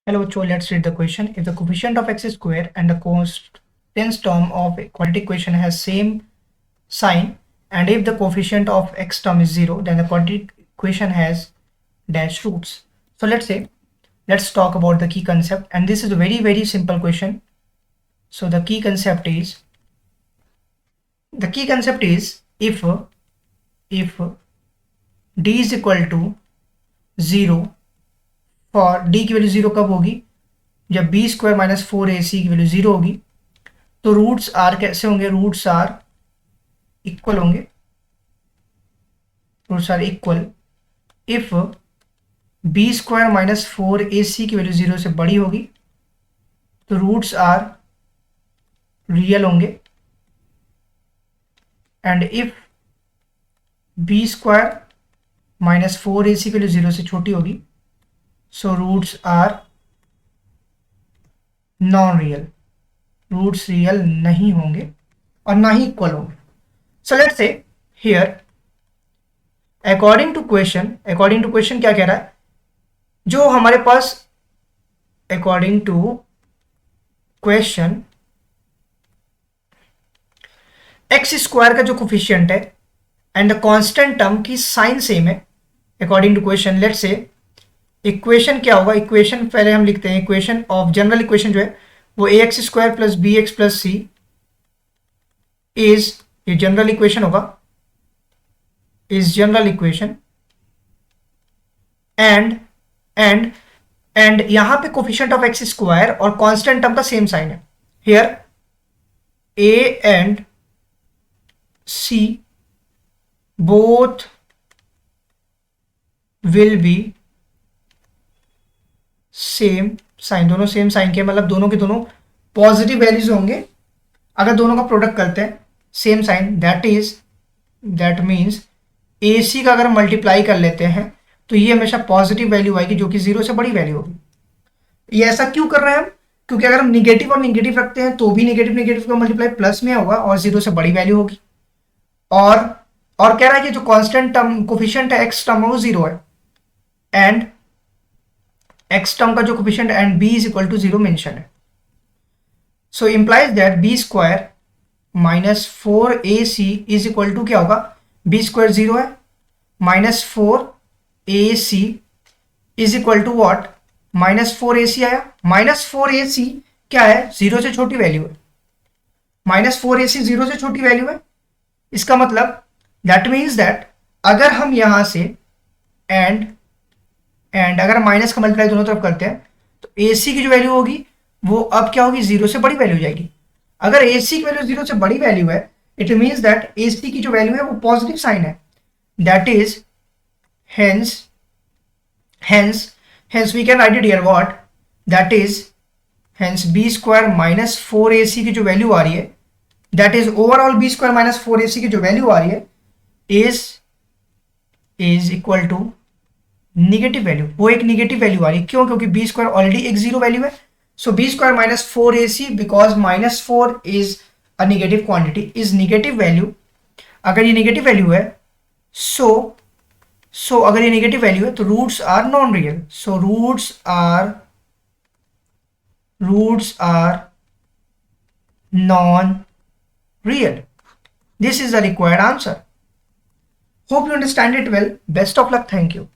Hello, so let's read the question. If the coefficient of x square and the constant term of a quadratic equation has same sign, and if the coefficient of x term is 0, then the quadratic equation has dash roots. So let's talk about the key concept, and this is a very simple question. So the key concept is if d is equal to 0, for D की value 0 कब होगी? जब B square minus 4ac की value 0 होगी। तो roots are कैसे होंगे? Roots are equal होंगे। Roots are equal if B square minus 4ac की वैल्यू 0 से बड़ी होगी तो रूट्स आर रियल होंगे, and if B square minus 4ac की वैल्यू 0 से छोटी होगी so roots are non real. Roots real नहीं होंगे और ना ही इक्वल होंगे। So let's say here according to question क्या कह रहा है? जो हमारे पास according to question x square का जो कोफिशिएंट है एंड द कांस्टेंट टर्म की साइन सेम है। According to question let's say equation क्या होगा? इक्वेशन पहले हम लिखते हैं, इक्वेशन ऑफ जनरल इक्वेशन जो है वो a x square plus b x plus c is, ये जनरल इक्वेशन होगा, इज जनरल इक्वेशन एंड यहां पे कोफिशिएंट ऑफ एक्स स्क्वायर और कांस्टेंट टर्म का सेम साइन है। Here a and c both will be same sign, दोनों same sign के, मतलब दोनों के दोनों पॉजिटिव वैल्यूज होंगे। अगर दोनों का प्रोडक्ट करते हैं सेम साइन, दैट मीन्स ए सी का अगर मल्टीप्लाई कर लेते हैं तो ये हमेशा पॉजिटिव वैल्यू आएगी जो कि 0 से बड़ी वैल्यू होगी। ये ऐसा क्यों कर रहे हैं हम? क्योंकि अगर हम निगेटिव और निगेटिव रखते हैं तो भी निगेटिव का मल्टीप्लाई प्लस में होगा और 0 से बड़ी वैल्यू होगी। और कह रहा है कि जो कांस्टेंट टर्म कोफिशिएंट है एक्स टर्म वो 0 है, एंड एक्स टर्म का जो coefficient and b is equal to 0 mention है। So implies that b square minus 4ac is equal to क्या होगा? बी स्क्वायर 0 है, minus 4ac is equal to what? Minus 4ac आया। Minus 4ac क्या है? 0 से छोटी वैल्यू है। माइनस 4ac 0 से छोटी वैल्यू है। इसका मतलब दैट मीन्स दैट अगर हम यहां से एंड अगर माइनस का मल्टीप्लाई दोनों तरफ करते हैं तो AC की जो वैल्यू होगी वो अब क्या होगी? 0 से बड़ी वैल्यू हो जाएगी। अगर AC की वैल्यू 0 से बड़ी वैल्यू है, इट मीन्स दैट AC की जो वैल्यू है वो पॉजिटिव साइन है। That is hence we can write it here what? That is hence B square minus 4ac की जो वैल्यू आ रही है, that is overall B square minus 4ac की जो वैल्यू आ रही है is equal to negative value. वो एक निगेटिव वैल्यू आ रही है। क्यों? क्योंकि बी स्क्वायर ऑलरेडी एक 0 वैल्यू है। So b square minus 4ac because minus 4 is a negative quantity, is negative value. अगर ये निगेटिव वैल्यू है सो अगर ये निगेटिव वैल्यू है तो roots are non real. So roots are non real. This is the required answer. Hope you understand it well. Best of luck. Thank you.